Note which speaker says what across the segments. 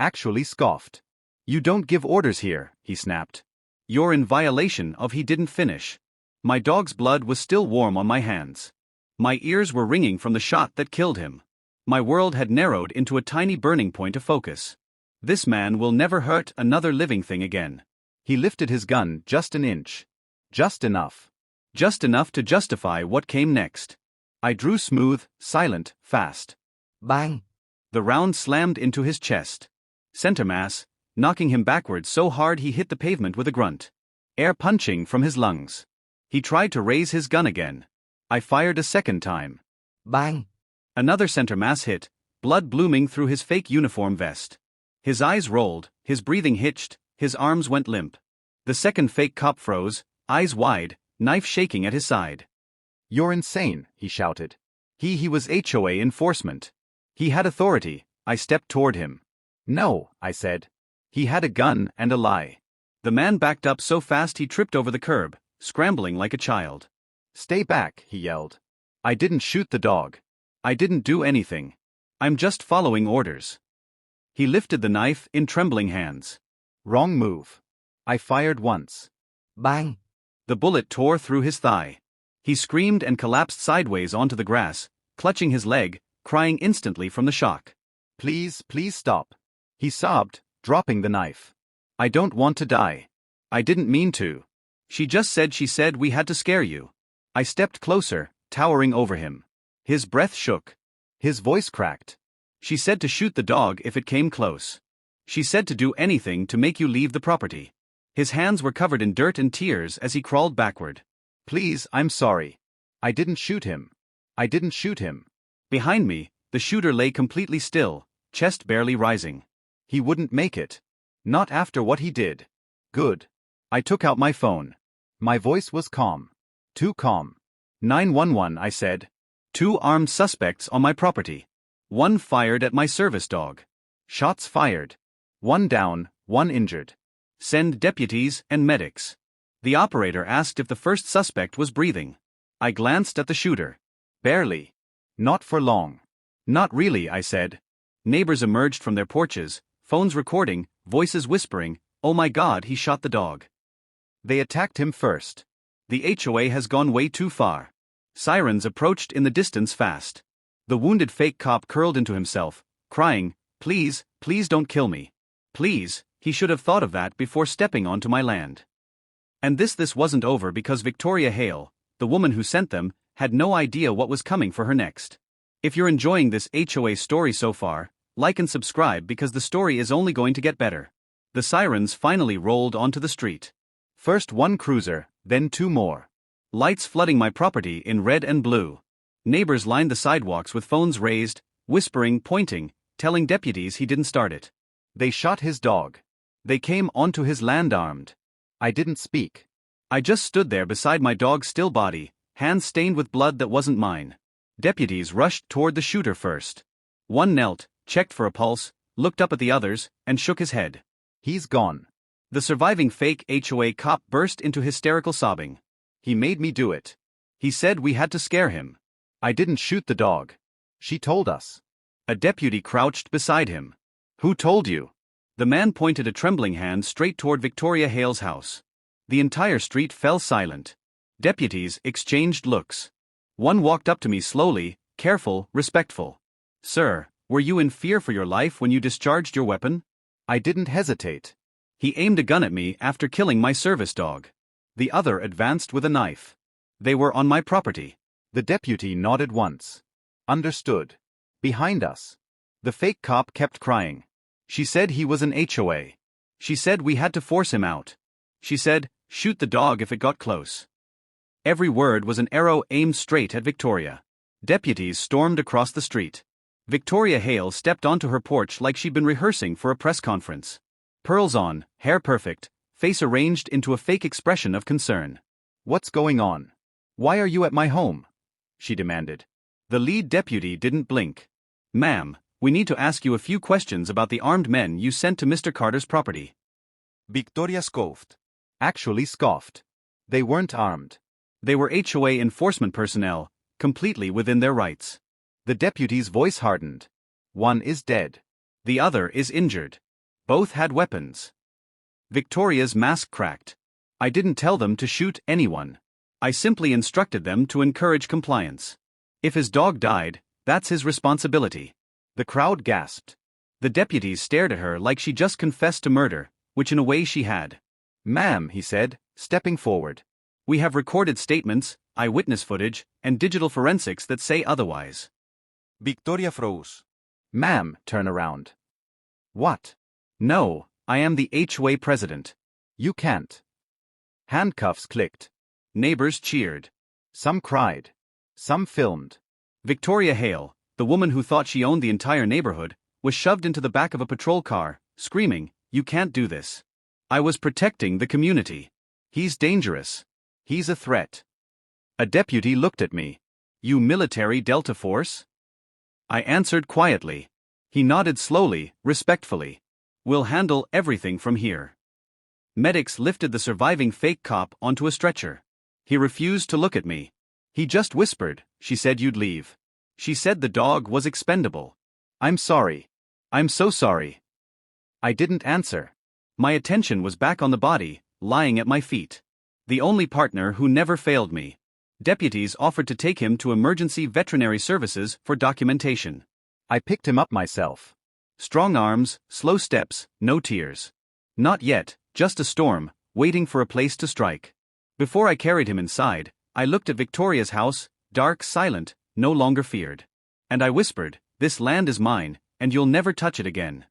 Speaker 1: actually scoffed. "You don't give orders here," he snapped. "You're in violation of." He didn't finish. My dog's blood was still warm on my hands. My ears were ringing from the shot that killed him. My world had narrowed into a tiny burning point of focus. This man will never hurt another living thing again. He lifted his gun just an inch. Just enough. Just enough to justify what came next. I drew smooth, silent, fast.
Speaker 2: Bang!
Speaker 1: The round slammed into his chest. Center mass, knocking him backwards so hard he hit the pavement with a grunt. Air punching from his lungs. He tried to raise his gun again. I fired a second time.
Speaker 2: Bang!
Speaker 1: Another center mass hit, blood blooming through his fake uniform vest. His eyes rolled, his breathing hitched, his arms went limp. The second fake cop froze, eyes wide, knife shaking at his side. "You're insane," he shouted. He was HOA enforcement. He had authority. I stepped toward him. "No," I said. He had a gun and a lie. The man backed up so fast he tripped over the curb, scrambling like a child. "Stay back," he yelled. "I didn't shoot the dog. I didn't do anything. I'm just following orders." He lifted the knife in trembling hands. Wrong move. I fired once.
Speaker 2: Bang!
Speaker 1: The bullet tore through his thigh. He screamed and collapsed sideways onto the grass, clutching his leg, crying instantly from the shock. "Please, please stop," he sobbed, dropping the knife. "I don't want to die. I didn't mean to. She said we had to scare you." I stepped closer, towering over him. His breath shook. His voice cracked. "She said to shoot the dog if it came close. She said to do anything to make you leave the property." His hands were covered in dirt and tears as he crawled backward. "Please, I'm sorry. I didn't shoot him. I didn't shoot him." Behind me, the shooter lay completely still, chest barely rising. He wouldn't make it. Not after what he did. Good. I took out my phone. My voice was calm. Too calm. 911, I said. 2 armed suspects on my property. 1 fired at my service dog. Shots fired. 1 down, 1 injured. Send deputies and medics. The operator asked if the first suspect was breathing. I glanced at the shooter. Barely. Not for long. Not really, I said. Neighbors emerged from their porches, phones recording, voices whispering, "Oh my God, he shot the dog. They attacked him first. The HOA has gone way too far." Sirens approached in the distance fast. The wounded fake cop curled into himself, crying, "Please, please don't kill me. Please." He should have thought of that before stepping onto my land. And this wasn't over because Victoria Hale, the woman who sent them, had no idea what was coming for her next. If you're enjoying this HOA story so far, like and subscribe because the story is only going to get better. The sirens finally rolled onto the street. First 1 cruiser, then 2 more. Lights flooding my property in red and blue. Neighbors lined the sidewalks with phones raised, whispering, pointing, telling deputies he didn't start it. They shot his dog. They came onto his land armed. I didn't speak. I just stood there beside my dog's still body, hands stained with blood that wasn't mine. Deputies rushed toward the shooter first. 1 knelt, checked for a pulse, looked up at the others, and shook his head. "He's gone." The surviving fake HOA cop burst into hysterical sobbing. "He made me do it. He said we had to scare him. I didn't shoot the dog. She told us." A deputy crouched beside him. "Who told you?" The man pointed a trembling hand straight toward Victoria Hale's house. The entire street fell silent. Deputies exchanged looks. One walked up to me slowly, careful, respectful. "Sir, were you in fear for your life when you discharged your weapon?" I didn't hesitate. He aimed a gun at me after killing my service dog. The other advanced with a knife. They were on my property. The deputy nodded once. "Understood." Behind us. The fake cop kept crying. She said he was an HOA. She said we had to force him out. She said, "Shoot the dog if it got close." Every word was an arrow aimed straight at Victoria. Deputies stormed across the street. Victoria Hale stepped onto her porch like she'd been rehearsing for a press conference. Pearls on, hair perfect, face arranged into a fake expression of concern. "What's going on? Why are you at my home?" she demanded. The lead deputy didn't blink. "Ma'am, we need to ask you a few questions about the armed men you sent to Mr. Carter's property." Victoria scoffed. Actually scoffed. They weren't armed. They were HOA enforcement personnel, completely within their rights. The deputy's voice hardened. "1 is dead. The other is injured." Both had weapons. Victoria's mask cracked. I didn't tell them to shoot anyone. I simply instructed them to encourage compliance. If his dog died, that's his responsibility. The crowd gasped. The deputies stared at her like she just confessed to murder, which in a way she had. "Ma'am," he said, stepping forward. "We have recorded statements, eyewitness footage, and digital forensics that say otherwise."
Speaker 3: Victoria froze.
Speaker 1: "Ma'am, turn around." "What?" "No, I am the HOA president. You can't." Handcuffs clicked. Neighbors cheered. Some cried. Some filmed. Victoria Hale, the woman who thought she owned the entire neighborhood, was shoved into the back of a patrol car, screaming, "You can't do this. I was protecting the community. He's dangerous. He's a threat." A deputy looked at me. "You military Delta Force?" I answered quietly. He nodded slowly, respectfully. "We'll handle everything from here." Medics lifted the surviving fake cop onto a stretcher. He refused to look at me. He just whispered, "She said you'd leave. She said the dog was expendable." "I'm sorry. I'm so sorry." I didn't answer. My attention was back on the body, lying at my feet. The only partner who never failed me. Deputies offered to take him to emergency veterinary services for documentation. I picked him up myself. Strong arms, slow steps, no tears. Not yet, just a storm, waiting for a place to strike. Before I carried him inside, I looked at Victoria's house, dark, silent, no longer feared. And I whispered, "This land is mine, and you'll never touch it again."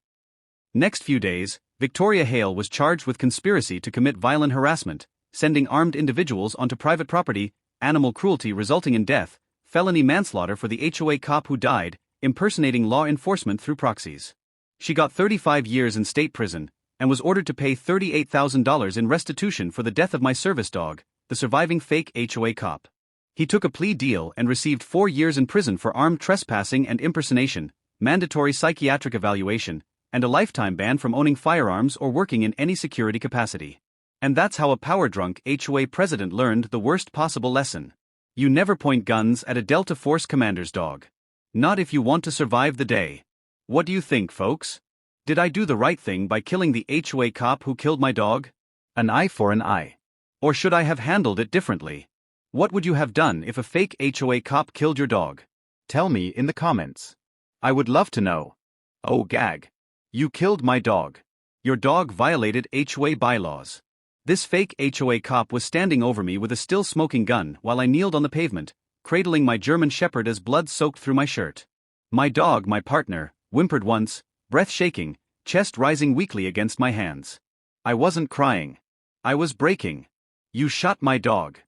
Speaker 1: Next few days, Victoria Hale was charged with conspiracy to commit violent harassment, sending armed individuals onto private property, animal cruelty resulting in death, felony manslaughter for the HOA cop who died, impersonating law enforcement through proxies. She got 35 years in state prison, and was ordered to pay $38,000 in restitution for the death of my service dog, the surviving fake HOA cop. He took a plea deal and received 4 years in prison for armed trespassing and impersonation, mandatory psychiatric evaluation, and a lifetime ban from owning firearms or working in any security capacity. And that's how a power-drunk HOA president learned the worst possible lesson. You never point guns at a Delta Force commander's dog. Not if you want to survive the day. What do you think, folks? Did I do the right thing by killing the HOA cop who killed my dog? An eye for an eye. Or should I have handled it differently? What would you have done if a fake HOA cop killed your dog? Tell me in the comments. I would love to know. Oh gag. You killed my dog. Your dog violated HOA bylaws. This fake HOA cop was standing over me with a still smoking gun while I kneeled on the pavement, cradling my German Shepherd as blood soaked through my shirt. My dog, my partner, whimpered once, breath shaking, chest rising weakly against my hands. I wasn't crying. I was breaking. You shot my dog.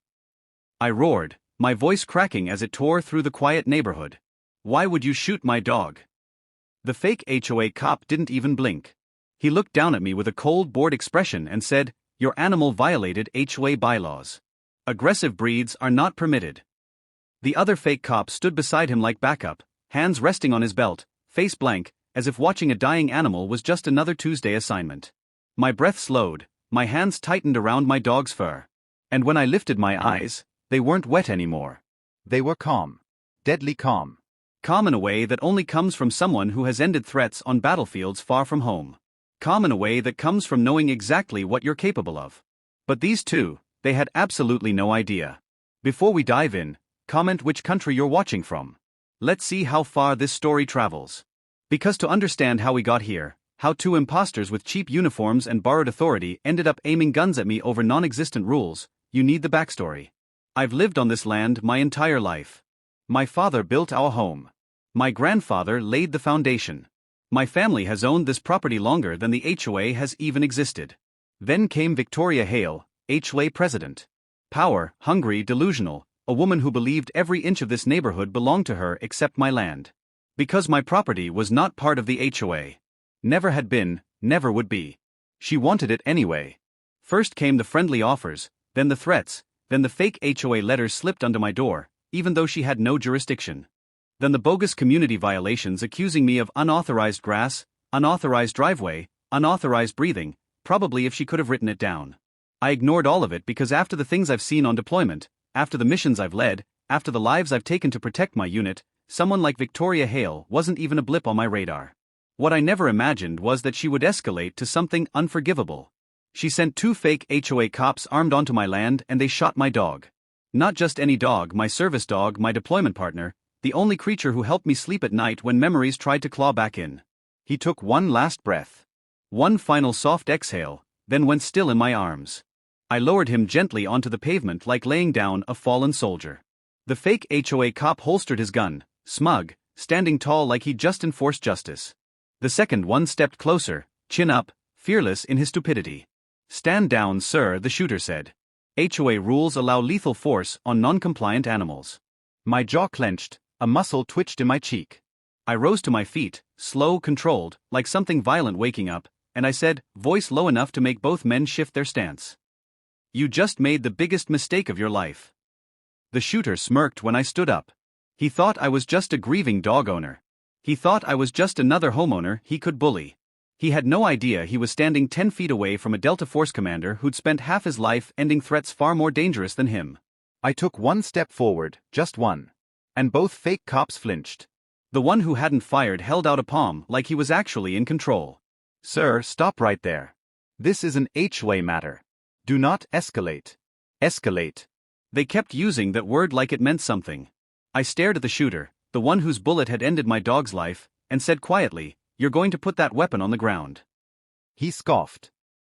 Speaker 1: I roared, my voice cracking as it tore through the quiet neighborhood. Why would you shoot my dog? The fake HOA cop didn't even blink. He looked down at me with a cold, bored expression and said, "Your animal violated HOA bylaws. Aggressive breeds are not permitted." The other fake cop stood beside him like backup, hands resting on his belt, face blank, as if watching a dying animal was just another Tuesday assignment. My breath slowed, my hands tightened around my dog's fur. And when I lifted my eyes, they weren't wet anymore. They were calm. Deadly calm. Calm in a way that only comes from someone who has ended threats on battlefields far from home. Calm in a way that comes from knowing exactly what you're capable of. But these two, they had absolutely no idea. Before we dive in, comment which country you're watching from. Let's see how far this story travels. Because to understand how we got here, how two imposters with cheap uniforms and borrowed authority ended up aiming guns at me over non-existent rules, you need the backstory. I've lived on this land my entire life. My father built our home. My grandfather laid the foundation. My family has owned this property longer than the HOA has even existed. Then came Victoria Hale, HOA president. Power, hungry, delusional, a woman who believed every inch of this neighborhood belonged to her except my land. Because my property was not part of the HOA. Never had been, never would be. She wanted it anyway. First came the friendly offers, then the threats, then the fake HOA letters slipped under my door, even though she had no jurisdiction. Then the bogus community violations accusing me of unauthorized grass, unauthorized driveway, unauthorized breathing, probably if she could have written it down. I ignored all of it because after the things I've seen on deployment, after the missions I've led, after the lives I've taken to protect my unit, someone like Victoria Hale wasn't even a blip on my radar. What I never imagined was that she would escalate to something unforgivable. She sent 2 fake HOA cops armed onto my land and they shot my dog. Not just any dog, my service dog, my deployment partner, the only creature who helped me sleep at night when memories tried to claw back in. He took one last breath. One final soft exhale, then went still in my arms. I lowered him gently onto the pavement like laying down a fallen soldier. The fake HOA cop holstered his gun, smug, standing tall like he'd just enforced justice. The second one stepped closer, chin up, fearless in his stupidity. "Stand down, sir," the shooter said. "HOA rules allow lethal force on non-compliant animals." My jaw clenched, a muscle twitched in my cheek. I rose to my feet, slow, controlled, like something violent waking up, and I said, voice low enough to make both men shift their stance. "You just made the biggest mistake of your life." The shooter smirked when I stood up. He thought I was just a grieving dog owner. He thought I was just another homeowner he could bully. He had no idea he was standing 10 feet away from a Delta Force commander who'd spent half his life ending threats far more dangerous than him. I took one step forward, just one. And both fake cops flinched. The one who hadn't fired held out a palm like he was actually in control. "Sir, stop right there. This is an HOA matter. Do not escalate." Escalate. They kept using that word like it meant something. I stared at the shooter, the one whose bullet had ended my dog's life, and said quietly, "You're going to put that weapon on the ground." He scoffed.